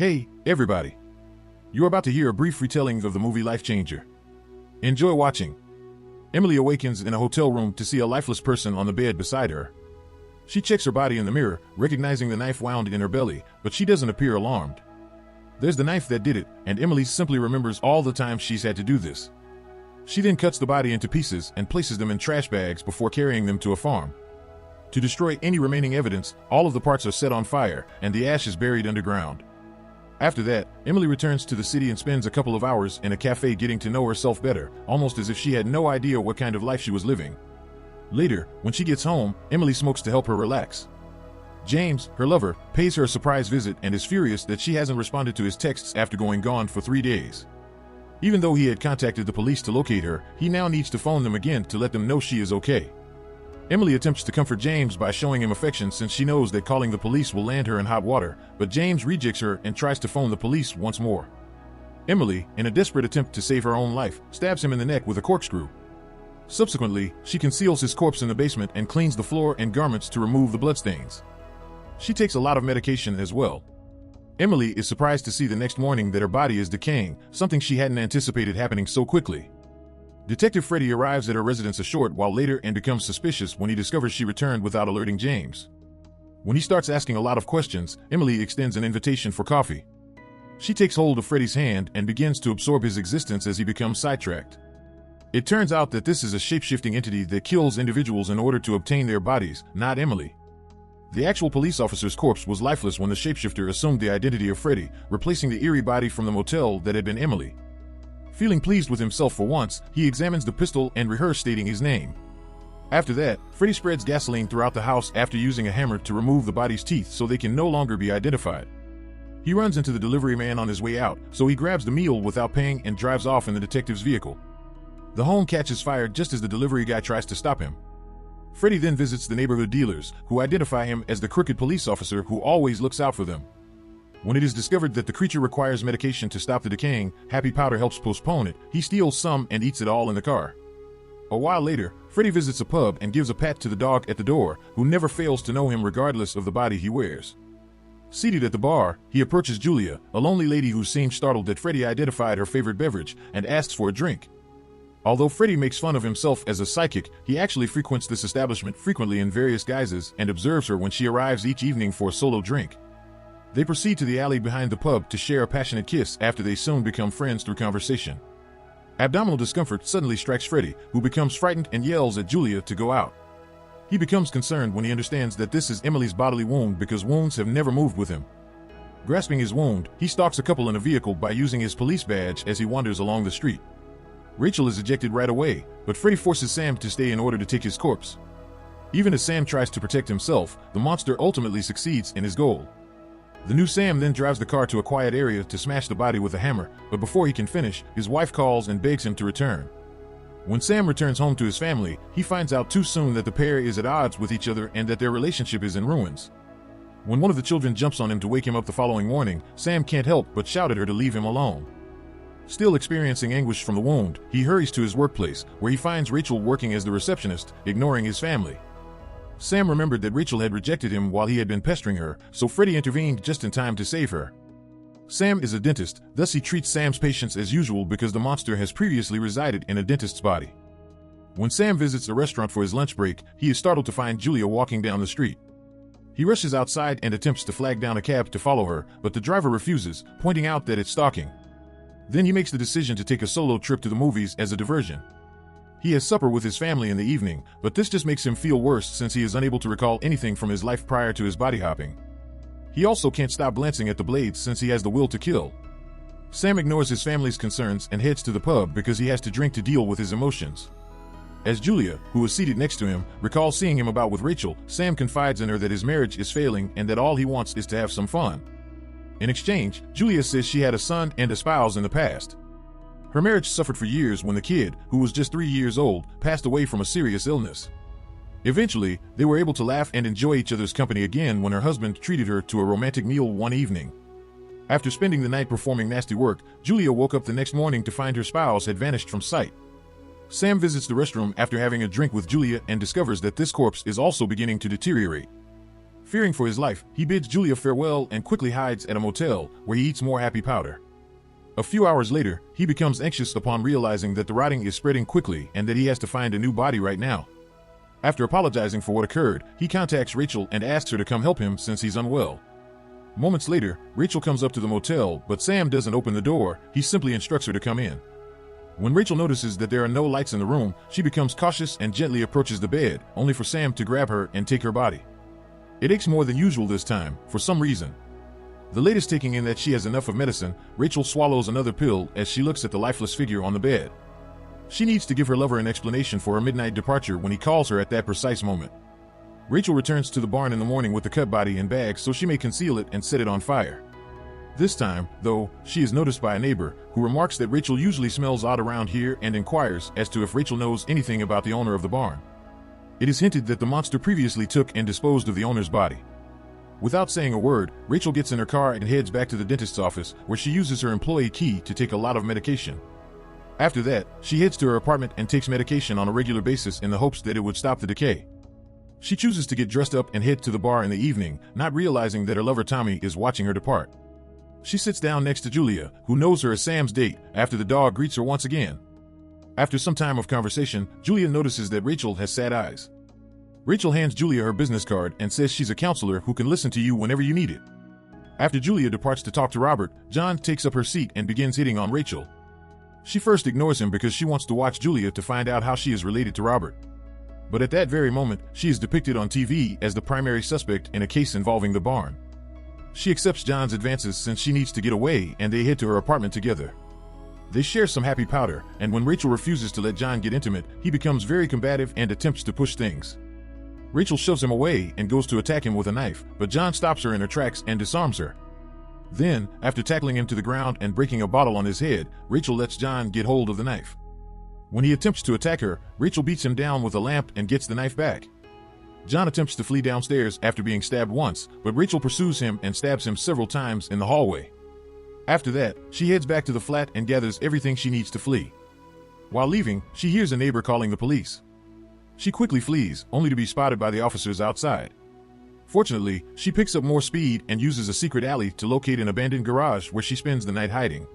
Hey, everybody. You're about to hear a brief retelling of the movie Life Changer. Enjoy watching. Emily awakens in a hotel room to see a lifeless person on the bed beside her. She checks her body in the mirror, recognizing the knife wound in her belly, but she doesn't appear alarmed. There's the knife that did it, and Emily simply remembers all the times she's had to do this. She then cuts the body into pieces and places them in trash bags before carrying them to a farm. To destroy any remaining evidence, all of the parts are set on fire, and the ash is buried underground. After that, Emily returns to the city and spends a couple of hours in a cafe getting to know herself better, almost as if she had no idea what kind of life she was living. Later, when she gets home, Emily smokes to help her relax. James, her lover, pays her a surprise visit and is furious that she hasn't responded to his texts after going gone for 3 days. Even though he had contacted the police to locate her, he now needs to phone them again to let them know she is okay. Emily attempts to comfort James by showing him affection since she knows that calling the police will land her in hot water, but James rejects her and tries to phone the police once more. Emily, in a desperate attempt to save her own life, stabs him in the neck with a corkscrew. Subsequently, she conceals his corpse in the basement and cleans the floor and garments to remove the bloodstains. She takes a lot of medication as well. Emily is surprised to see the next morning that her body is decaying, something she hadn't anticipated happening so quickly. Detective Freddy arrives at her residence a short while later and becomes suspicious when he discovers she returned without alerting James. When he starts asking a lot of questions, Emily extends an invitation for coffee. She takes hold of Freddy's hand and begins to absorb his existence as he becomes sidetracked. It turns out that this is a shape-shifting entity that kills individuals in order to obtain their bodies, not Emily. The actual police officer's corpse was lifeless when the shapeshifter assumed the identity of Freddy, replacing the eerie body from the motel that had been Emily. Feeling pleased with himself for once, he examines the pistol and rehearses stating his name. After that, Freddy spreads gasoline throughout the house after using a hammer to remove the body's teeth so they can no longer be identified. He runs into the delivery man on his way out, so he grabs the meal without paying and drives off in the detective's vehicle. The home catches fire just as the delivery guy tries to stop him. Freddy then visits the neighborhood dealers, who identify him as the crooked police officer who always looks out for them. When it is discovered that the creature requires medication to stop the decaying, Happy Powder helps postpone it. He steals some and eats it all in the car. A while later, Freddy visits a pub and gives a pat to the dog at the door, who never fails to know him regardless of the body he wears. Seated at the bar, he approaches Julia, a lonely lady who seems startled that Freddy identified her favorite beverage, and asks for a drink. Although Freddy makes fun of himself as a psychic, he actually frequents this establishment frequently in various guises and observes her when she arrives each evening for a solo drink. They proceed to the alley behind the pub to share a passionate kiss after they soon become friends through conversation. Abdominal discomfort suddenly strikes Freddy, who becomes frightened and yells at Julia to go out. He becomes concerned when he understands that this is Emily's bodily wound because wounds have never moved with him. Grasping his wound, he stalks a couple in a vehicle by using his police badge as he wanders along the street. Rachel is ejected right away, but Freddy forces Sam to stay in order to take his corpse. Even as Sam tries to protect himself, the monster ultimately succeeds in his goal. The new Sam then drives the car to a quiet area to smash the body with a hammer, but before he can finish, his wife calls and begs him to return. When Sam returns home to his family, he finds out too soon that the pair is at odds with each other and that their relationship is in ruins. When one of the children jumps on him to wake him up the following morning, Sam can't help but shout at her to leave him alone. Still experiencing anguish from the wound, he hurries to his workplace, where he finds Rachel working as the receptionist, ignoring his family. Sam remembered that Rachel had rejected him while he had been pestering her, so Freddy intervened just in time to save her. Sam is a dentist, thus he treats Sam's patients as usual because the monster has previously resided in a dentist's body. When Sam visits a restaurant for his lunch break, he is startled to find Julia walking down the street. He rushes outside and attempts to flag down a cab to follow her, but the driver refuses, pointing out that it's stalking. Then he makes the decision to take a solo trip to the movies as a diversion. He has supper with his family in the evening, but this just makes him feel worse since he is unable to recall anything from his life prior to his body hopping. He also can't stop glancing at the blades since he has the will to kill. Sam ignores his family's concerns and heads to the pub because he has to drink to deal with his emotions. As Julia, who is seated next to him, recalls seeing him about with Rachel, Sam confides in her that his marriage is failing and that all he wants is to have some fun. In exchange, Julia says she had a son and a spouse in the past. Her marriage suffered for years when the kid, who was just 3 years old, passed away from a serious illness. Eventually, they were able to laugh and enjoy each other's company again when her husband treated her to a romantic meal one evening. After spending the night performing nasty work, Julia woke up the next morning to find her spouse had vanished from sight. Sam visits the restroom after having a drink with Julia and discovers that this corpse is also beginning to deteriorate. Fearing for his life, he bids Julia farewell and quickly hides at a motel where he eats more happy powder. A few hours later, he becomes anxious upon realizing that the rotting is spreading quickly and that he has to find a new body right now. After apologizing for what occurred, he contacts Rachel and asks her to come help him since he's unwell. Moments later, Rachel comes up to the motel, but Sam doesn't open the door, he simply instructs her to come in. When Rachel notices that there are no lights in the room, she becomes cautious and gently approaches the bed, only for Sam to grab her and take her body. It aches more than usual this time, for some reason. The latest taking in that she has enough of medicine, Rachel swallows another pill as she looks at the lifeless figure on the bed. She needs to give her lover an explanation for her midnight departure when he calls her at that precise moment. Rachel returns to the barn in the morning with the cut body in bags so she may conceal it and set it on fire. This time, though, she is noticed by a neighbor, who remarks that Rachel usually smells odd around here and inquires as to if Rachel knows anything about the owner of the barn. It is hinted that the monster previously took and disposed of the owner's body. Without saying a word, Rachel gets in her car and heads back to the dentist's office, where she uses her employee key to take a lot of medication. After that, she heads to her apartment and takes medication on a regular basis in the hopes that it would stop the decay. She chooses to get dressed up and head to the bar in the evening, not realizing that her lover Tommy is watching her depart. She sits down next to Julia, who knows her as Sam's date, after the dog greets her once again. After some time of conversation, Julia notices that Rachel has sad eyes. Rachel hands Julia her business card and says she's a counselor who can listen to you whenever you need it. After Julia departs to talk to Robert, John takes up her seat and begins hitting on Rachel. She first ignores him because she wants to watch Julia to find out how she is related to Robert. But at that very moment, she is depicted on TV as the primary suspect in a case involving the barn. She accepts John's advances since she needs to get away, and they head to her apartment together. They share some happy powder, and when Rachel refuses to let John get intimate, he becomes very combative and attempts to push things. Rachel shoves him away and goes to attack him with a knife, but John stops her in her tracks and disarms her. Then, after tackling him to the ground and breaking a bottle on his head, Rachel lets John get hold of the knife. When he attempts to attack her, Rachel beats him down with a lamp and gets the knife back. John attempts to flee downstairs after being stabbed once, but Rachel pursues him and stabs him several times in the hallway. After that, she heads back to the flat and gathers everything she needs to flee. While leaving, she hears a neighbor calling the police. She quickly flees, only to be spotted by the officers outside. Fortunately, she picks up more speed and uses a secret alley to locate an abandoned garage where she spends the night hiding.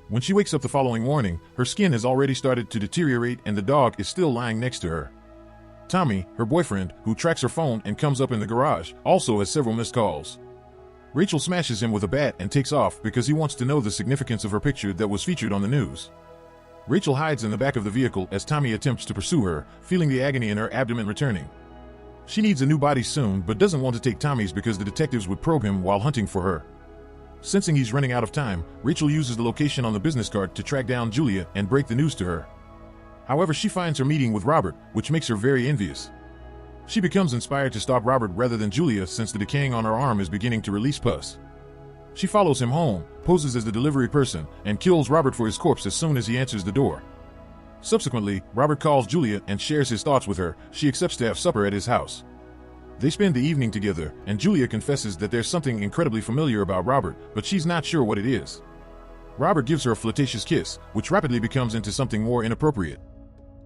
When she wakes up the following morning, her skin has already started to deteriorate and the dog is still lying next to her. Tommy, her boyfriend, who tracks her phone and comes up in the garage, also has several missed calls. Rachel smashes him with a bat and takes off because he wants to know the significance of her picture that was featured on the news. Rachel hides in the back of the vehicle as Tommy attempts to pursue her, feeling the agony in her abdomen returning. She needs a new body soon but doesn't want to take Tommy's because the detectives would probe him while hunting for her. Sensing he's running out of time, Rachel uses the location on the business card to track down Julia and break the news to her. However, she finds her meeting with Robert, which makes her very envious. She becomes inspired to stop Robert rather than Julia since the decaying on her arm is beginning to release pus. She follows him home, poses as the delivery person, and kills Robert for his corpse as soon as he answers the door. Subsequently, Robert calls Julia and shares his thoughts with her. She accepts to have supper at his house. They spend the evening together, and Julia confesses that there's something incredibly familiar about Robert, but she's not sure what it is. Robert gives her a flirtatious kiss, which rapidly becomes into something more inappropriate.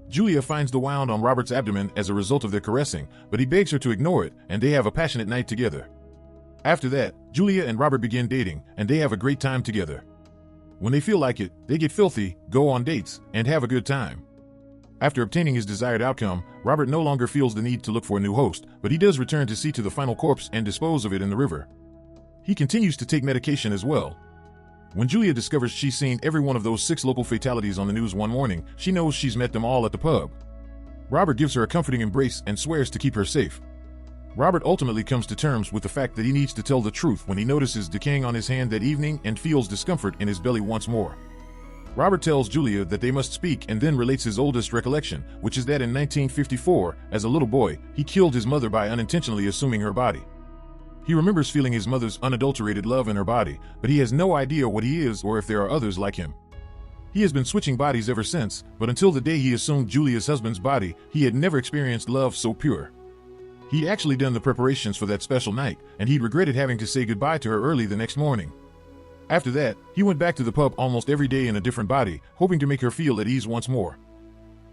Julia finds the wound on Robert's abdomen as a result of their caressing, but he begs her to ignore it, and they have a passionate night together. After that, Julia and Robert begin dating, and they have a great time together. When they feel like it, they get filthy, go on dates, and have a good time. After obtaining his desired outcome, Robert no longer feels the need to look for a new host, but he does return to see to the final corpse and dispose of it in the river. He continues to take medication as well. When Julia discovers she's seen every one of those 6 local fatalities on the news one morning, she knows she's met them all at the pub. Robert gives her a comforting embrace and swears to keep her safe. Robert ultimately comes to terms with the fact that he needs to tell the truth when he notices decaying on his hand that evening and feels discomfort in his belly once more. Robert tells Julia that they must speak and then relates his oldest recollection, which is that in 1954, as a little boy, he killed his mother by unintentionally assuming her body. He remembers feeling his mother's unadulterated love in her body, but he has no idea what he is or if there are others like him. He has been switching bodies ever since, but until the day he assumed Julia's husband's body, he had never experienced love so pure. He'd actually done the preparations for that special night, and he'd regretted having to say goodbye to her early the next morning. After that, he went back to the pub almost every day in a different body, hoping to make her feel at ease once more.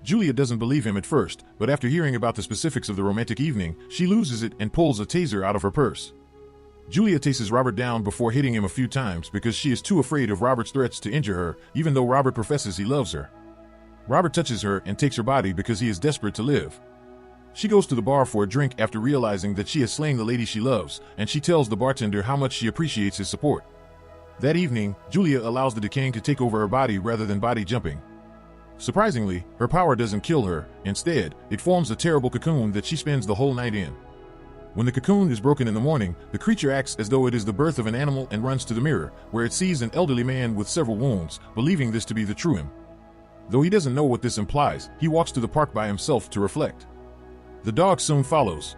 Julia doesn't believe him at first, but after hearing about the specifics of the romantic evening, she loses it and pulls a taser out of her purse. Julia tases Robert down before hitting him a few times because she is too afraid of Robert's threats to injure her, even though Robert professes he loves her. Robert touches her and takes her body because he is desperate to live. She goes to the bar for a drink after realizing that she has slain the lady she loves, and she tells the bartender how much she appreciates his support. That evening, Julia allows the decaying to take over her body rather than body jumping. Surprisingly, her power doesn't kill her. Instead, it forms a terrible cocoon that she spends the whole night in. When the cocoon is broken in the morning, the creature acts as though it is the birth of an animal and runs to the mirror, where it sees an elderly man with several wounds, believing this to be the true him. Though he doesn't know what this implies, he walks to the park by himself to reflect. The dog soon follows.